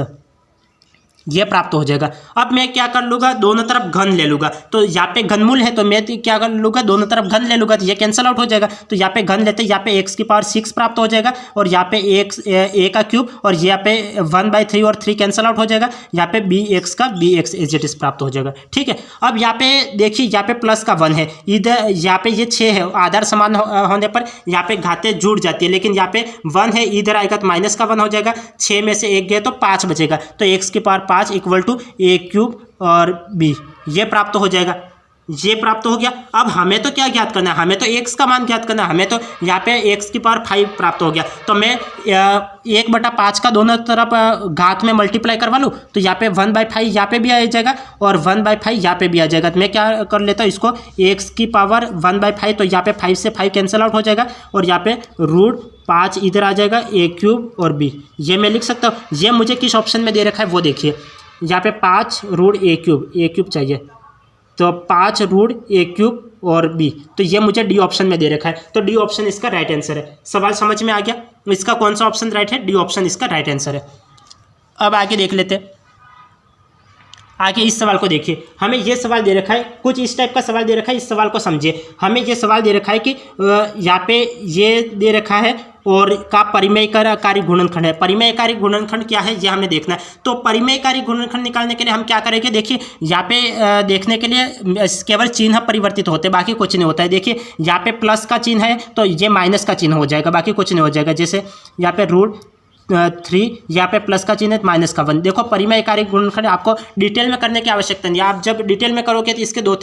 ये प्राप्त हो जाएगा। अब मैं क्या कर लूँगा, दोनों तरफ घन ले लूँगा। तो यहाँ पे घनमूल है तो मैं क्या कर लूँगा, दोनों तरफ घन ले लूँगा, तो ये कैंसिल आउट हो जाएगा। तो यहाँ पे घन लेते, यहाँ पे x की पावर 6 प्राप्त हो जाएगा और यहाँ पे a का क्यूब और यहाँ पे 1/3 और 3 कैंसिल आउट हो जाएगा। यहाँ पे bx का bx एज इट इज प्राप्त हो जाएगा, ठीक है। अब यहाँ पे देखिए, यहाँ पे प्लस का 1 है, इधर यहाँ पे ये 6 है, आधार समान होने पर यहाँ पे घातें जुड़ जाती है, लेकिन यहाँ पे 1 है, इधर आएगा तो माइनस का 1 हो जाएगा, 6 में से 1 गए तो 5 बचेगा। तो x की power 5 equal to A cube और बी, ये प्राप्त हो जाएगा, ये प्राप्त हो गया। अब हमें तो क्या ज्ञात करना है, हमें तो x का मान ज्ञात करना है। हमें तो यहाँ पे x की पावर 5 प्राप्त हो गया, तो मैं 1/5 का दोनों तरफ घात में मल्टीप्लाई करवा लूँ, तो यहाँ पे 1/5 यहाँ पे भी आ जाएगा और 1/5 यहाँ पे भी आ जाएगा। तो मैं क्या कर लेता हूँ इसको, x की पावर 1/5, तो यहाँ पे 5 से 5 कैंसिल आउट हो जाएगा और यहाँ पे रूट 5 इधर आ जाएगा, ए क्यूब और बी, ये मैं लिख सकता हूँ। ये मुझे किस ऑप्शन में दे रखा है वो देखिए, यहाँ पे 5 रूट ए क्यूब चाहिए, तो 5 रूट ए क्यूब और बी, तो ये मुझे डी ऑप्शन में दे रखा है। तो डी ऑप्शन इसका राइट आंसर है। सवाल समझ में आ गया, इसका कौन सा ऑप्शन राइट है, डी ऑप्शन इसका राइट आंसर है। अब आगे देख लेते हैं। आगे इस सवाल को देखिए, हमें ये सवाल दे रखा है, कुछ इस टाइप का सवाल दे रखा है। इस सवाल को समझिए, हमें ये सवाल दे रखा है कि यहाँ पे ये दे रखा है और का परिमेयकारी गुणनखंड है। परिमेयकारी गुणनखंड क्या है ये हमें देखना है। तो परिमेयकारी गुणनखंड निकालने के लिए हम क्या करेंगे, देखिए यहाँ पे देखने के लिए केवल चिन्ह परिवर्तित होते हैं, बाकी कुछ नहीं होता है। देखिए यहाँ पे प्लस का चिन्ह है तो ये माइनस का चिन्ह हो जाएगा, बाकी कुछ नहीं हो जाएगा। जैसे यहाँ पे √3, यहाँ पे प्लस का चिन्ह है, माइनस का 1। देखो परिमेयकारी गुणनखंड आपको डिटेल में करने की आवश्यकता नहीं है। आप जब डिटेल में करोगे तो इसके दो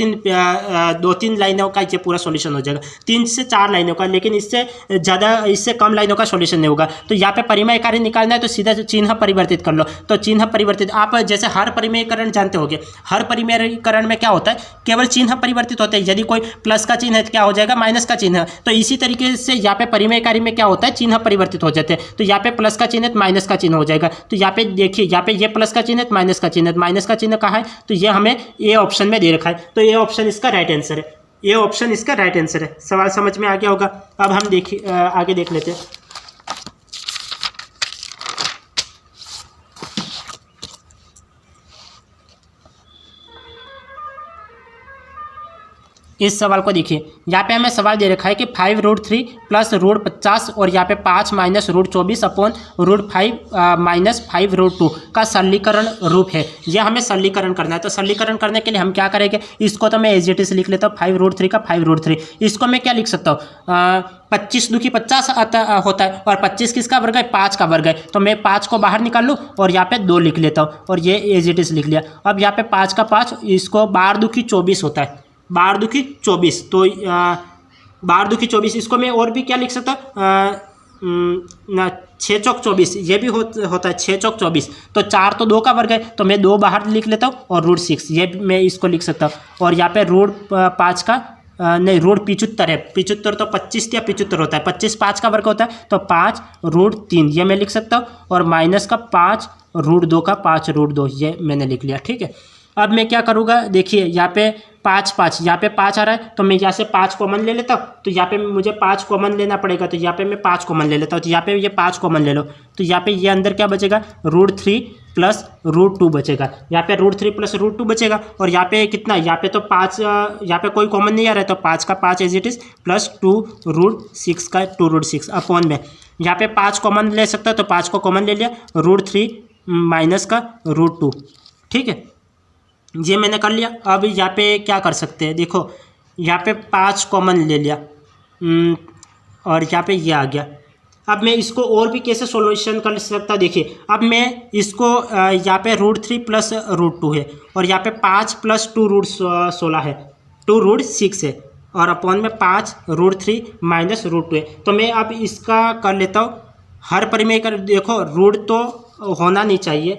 तीन लाइनों का ये पूरा सॉल्यूशन हो जाएगा, 3 से 4 लाइनों का, लेकिन इससे कम लाइनों का सॉल्यूशन नहीं होगा। तो यहाँ पे परिमेयकारी निकालना है तो सीधा चिन्ह परिवर्तित कर लो। तो चिन्ह परिवर्तित, आप जैसे हर परिमेयकरण जानते होगे, हर परिमेयकरण में क्या होता है, केवल चिन्ह परिवर्तित होते हैं। यदि कोई प्लस का चिन्ह है तो क्या हो जाएगा, माइनस का चिन्ह। तो इसी तरीके से यहाँ पे परिमेयकारी में क्या होता है, चिन्ह परिवर्तित हो जाते हैं। तो यहाँ पे प्लस का चिन्ह है तो माइनस का चिन्ह हो जाएगा। तो यहाँ पे देखिए, यहाँ पे ये प्लस का चिन्ह है, माइनस का चिन्ह है। माइनस का चिन्ह कहाँ है, तो ये हमें ए ऑप्शन में दे रखा है। तो ये ऑप्शन इसका राइट आंसर है, ये ऑप्शन इसका राइट आंसर है। सवाल समझ में आ गया होगा। अब हम देखिए आगे देख लेते हैं। इस सवाल को देखिए, यहाँ पे हमें सवाल दे रखा है कि 5√3 प्लस √50 और यहाँ पे 5 माइनस √24 अपॉन √5 माइनस 5√2 का सरलीकरण रूप है। यह हमें सरलीकरण करना है। तो सरलीकरण करने के लिए हम क्या करेंगे, इसको तो मैं एज इट इज लिख लेता हूँ, 5√3 का 5√3। इसको मैं क्या लिख सकता हूँ, 25 दूनी 50 होता है और 25 किसका वर्ग है, 5 का वर्ग है। तो मैं 5 को बाहर निकाल लूँ और यहाँ पे 2 लिख लेता हूँ और ये एज इट इज लिख लिया। अब यहाँ पे 5 का 5, इसको 12 दूनी 24 होता है, 12 दूनी 24। तो 12 दूनी 24, इसको मैं और भी क्या लिख सकता हूँ, 6 चौक 24, ये भी होता है 6 चौक 24। तो 4 तो 2 का वर्ग है, तो मैं 2 बाहर लिख लेता हूँ और √6 ये मैं इसको लिख सकता हूँ। और यहाँ पे √5 का नहीं, √75 है। 75 तो 25 या 75 होता है, 25 5 का वर्ग होता है। तो 5√3 ये मैं लिख सकता हूँ और माइनस का 5√2 का 5√2 ये मैंने लिख लिया। ठीक है, अब मैं क्या करूँगा, देखिए यहाँ पे 5 यहाँ पे 5 आ रहा है, तो मैं यहाँ से 5 कॉमन ले लेता हूँ। तो यहाँ पे मुझे 5 कॉमन लेना पड़ेगा, तो यहाँ पे मैं 5 कॉमन ले लेता हूँ। तो यहाँ पे ये 5 कॉमन ले लो, तो यहाँ पे ये अंदर क्या बचेगा, √3 प्लस √2 बचेगा। यहाँ पे √3 प्लस √2 बचेगा। और यहाँ पे कितना, यहाँ पे तो 5, यहाँ पे कोई कॉमन नहीं आ रहा है, तो 5 का 5 एज इट इज प्लस 2√6 का 2√6 अपॉन में यहाँ पे 5 कॉमन ले सकता है, तो 5 को कॉमन ले लिया, √3 माइनस का √2। ठीक है, ये मैंने कर लिया। अब यहाँ पे क्या कर सकते हैं, देखो यहाँ पे 5 कॉमन ले लिया और यहाँ पे ये आ गया। अब मैं इसको और भी कैसे सॉल्यूशन कर सकता, देखिए अब मैं इसको यहाँ पे √3 प्लस √2 है और यहाँ पे 5 प्लस 2√16 है, 2√6 है और अपॉन में 5√3 माइनस √2 है। तो मैं अब इसका कर लेता हूँ हर परिमेयकरण। देखो रूट तो होना नहीं चाहिए,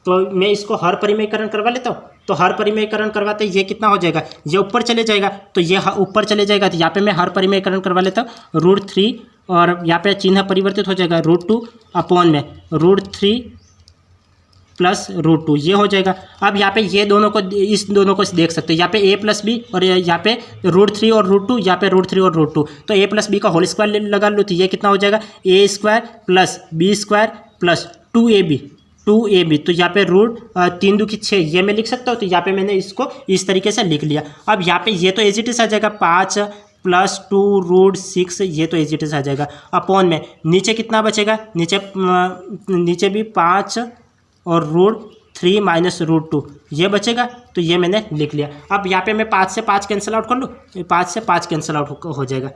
तो मैं इसको हर परिमेयकरण करवा लेता हूँ। तो हर परिमेयकरण करवाते ये कितना हो जाएगा, ये ऊपर चले जाएगा, तो ये ऊपर चले जाएगा। तो यहाँ पे मैं हर परिमेयकरण करवा लेता हूँ, √3 और यहाँ पे चिन्ह परिवर्तित हो जाएगा, √2 अपॉन में √3 प्लस √2 ये हो जाएगा। अब यहाँ पे ये दोनों को, इस दोनों को देख सकते हैं, यहाँ पे a प्लस बी और यहाँ पे √3 और √2, यहाँ पे √3 और √2। तो a प्लस बी का होल स्क्वायर लगा लो, तो ये कितना हो जाएगा, a² plus b² plus 2ab। तो यहाँ पे √3 दूनी 6 ये मैं लिख सकता हूँ। तो यहाँ पे मैंने इसको इस तरीके से लिख लिया। अब यहाँ पे ये तो एज इट इज आ जाएगा, 5 प्लस 2√6 ये तो एज इट इज आ जाएगा अपॉन में नीचे कितना बचेगा, नीचे भी 5 और √3 माइनस √2 ये बचेगा। तो ये मैंने लिख लिया। अब यहाँ पे मैं 5 से 5 कैंसिल आउट कर लूँ, 5 से 5 कैंसिल आउट हो जाएगा।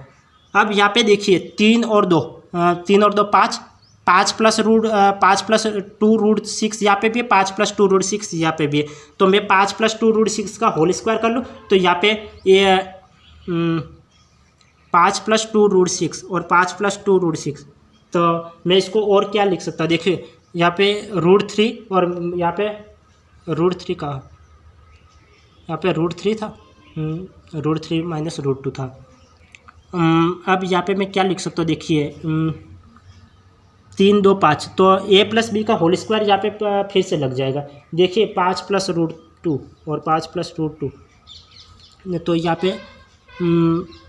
अब यहाँ पे देखिए 3 और 2 5, 5 प्लस 2√6 यहाँ पे भी है, 5 प्लस 2√6 यहाँ पे भी है। तो मैं 5 प्लस 2√6 का होल स्क्वायर कर लूँ, तो यहाँ पे ये 5 प्लस 2√6 और 5 प्लस 2√6। तो मैं इसको और क्या लिख सकता हूँ, देखिए यहाँ पे √3 और यहाँ पे √3 का, यहाँ पे √3 था, √3 माइनस √2 था। अब यहाँ पे मैं क्या लिख सकता हूँ, देखिए 3 2 5, तो a प्लस बी का होल स्क्वायर यहाँ पे फिर से लग जाएगा। देखिए 5 प्लस √2 और 5 प्लस √2, तो यहाँ पे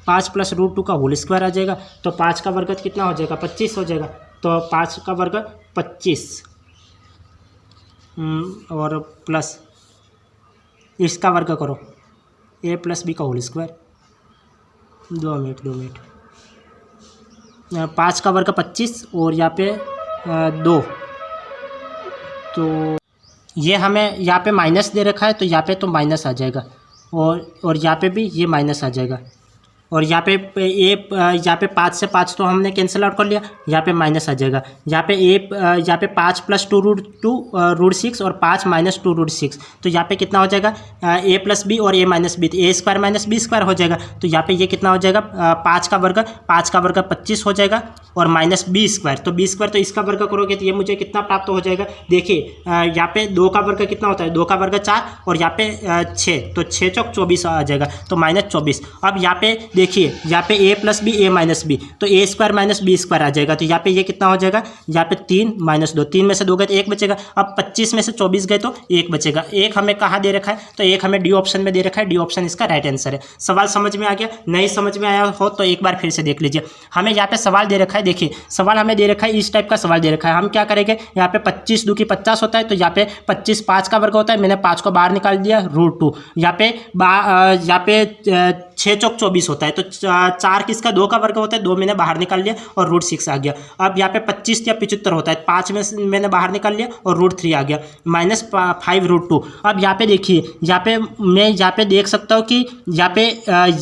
5 प्लस √2 का होल स्क्वायर आ जाएगा। तो 5 का वर्ग कितना हो जाएगा, 25 हो जाएगा। तो 5 का वर्ग 25 और प्लस इसका वर्ग करो, ए प्लस बी का होल स्क्वायर। 2 मिनट 5 का वर्ग 25 और यहाँ पे 2, तो ये हमें यहाँ पे माइनस दे रखा है, तो यहाँ पे तो माइनस आ जाएगा और यहाँ पे भी ये माइनस आ जाएगा। और यहाँ पे यहाँ पे 5 से 5 तो हमने कैंसिल आउट कर लिया, यहाँ पे माइनस आ जाएगा। यहाँ पे 5 प्लस 2 रूट 6 और 5 माइनस 2 रूट 6, तो यहाँ पे कितना हो जाएगा ए प्लस बी और ए माइनस बी, ए स्क्वायर माइनस बी स्क्वायर हो जाएगा। तो यहाँ पे ये कितना हो जाएगा 5 का वर्ग 25 हो जाएगा और माइनस बी स्क्वायर, तो बी स्क्वायर तो इसका वर्ग करोगे तो ये मुझे कितना प्राप्त हो जाएगा। देखिए यहाँ पे 2 का वर्ग कितना होता है, 2 का वर्ग 4 और यहाँ पे 6, तो 6 चौक 24 आ जाएगा, तो -24। अब यहाँ पे देखिए यहाँ पे ए प्लस बी ए माइनस बी, तो A square minus B square आ जाएगा। तो यहाँ पे ये कितना हो जाएगा, यहाँ पे 3 - 2, 3 में से 2 गए तो 1 बचेगा। अब 25 में से 24 गए तो 1 बचेगा। 1 हमें कहाँ दे रखा है, तो 1 हमें डी ऑप्शन में दे रखा है, डी ऑप्शन इसका राइट आंसर है। सवाल समझ में आ गया? नहीं समझ में आया हो तो एक बार फिर से देख लीजिए। हमें यहाँ पे सवाल दे रखा है, देखिए सवाल हमें दे रखा है, इस टाइप का सवाल दे रखा है। हम क्या करेंगे, यहाँ पे 25 2 की 50 होता है, तो यहाँ पे 25 5 का वर्ग होता है, मैंने 5 को बाहर निकाल दिया, √2। यहाँ पे 6 चौक 24 होता है, तो 4 किसका 2 का वर्ग होता है, 2 मैंने बाहर निकाल लिया और √6 आ गया। अब यहाँ पे 25 या 75 होता है, 5 में मैंने बाहर निकाल लिया और √3 आ गया, -5 √2। अब यहाँ पे देखिए, मैं यहाँ पे देख सकता हूँ कि यहाँ पे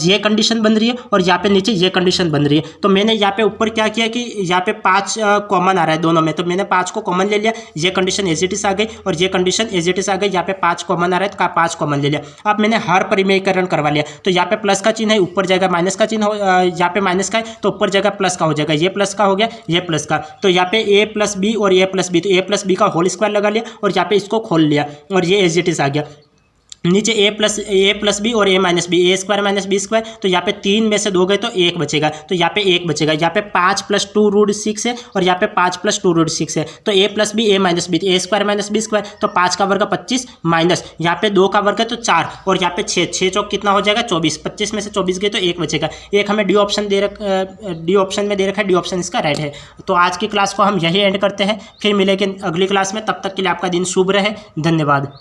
ये कंडीशन बन रही है और यहाँ पे नीचे ये कंडीशन बन रही है। तो मैंने यहाँ पे ऊपर क्या किया कि यहाँ पे 5 कॉमन आ रहा है दोनों में, तो मैंने 5 को कॉमन ले लिया, ये कंडीशन एज इट इज आ गई और ये कंडीशन एज इट इज आ गई। यहाँ पे 5 कॉमन आ रहा है तो 5 कॉमन ले लिया। अब मैंने हर परिमेयकरण करवा लिया, तो यहाँ पे प्लस का चिन्ह है, ऊपर जाएगा माइनस का चिन्ह, यहाँ पे माइनस का है तो ऊपर जाएगा प्लस का हो जाएगा। ये प्लस का हो गया, ये प्लस का, तो यहाँ पे ए प्लस बी और ए प्लस बी, तो ए प्लस बी का होल स्क्वायर लगा लिया और यहाँ पे इसको खोल लिया और ये एज इट इज आ गया। नीचे ए प्लस बी और ए माइनस बी, ए स्क्वायर माइनस बी स्क्वायर, तो यहाँ पे 3 में से 2 गए तो 1 बचेगा, तो यहाँ पे 1 बचेगा। यहाँ पे 5 + 2 √6 है और यहाँ पे 5 + 2 √6 है, तो ए प्लस बी ए माइनस बी, ए स्क्वायर माइनस बी स्क्वायर, तो 5 का वर्ग 25 माइनस यहाँ पे 2 का वर्ग है तो 4 और यहाँ पे 6 चौक कितना हो जाएगा 24, 25 में से 24 गए तो 1 बचेगा। एक हमें डी ऑप्शन में दे रखा है, डी ऑप्शन इसका राइट है। तो आज की क्लास को हम यही एंड करते हैं, फिर मिलेंगे अगली क्लास में। तब तक के लिए आपका दिन शुभ रहे, धन्यवाद।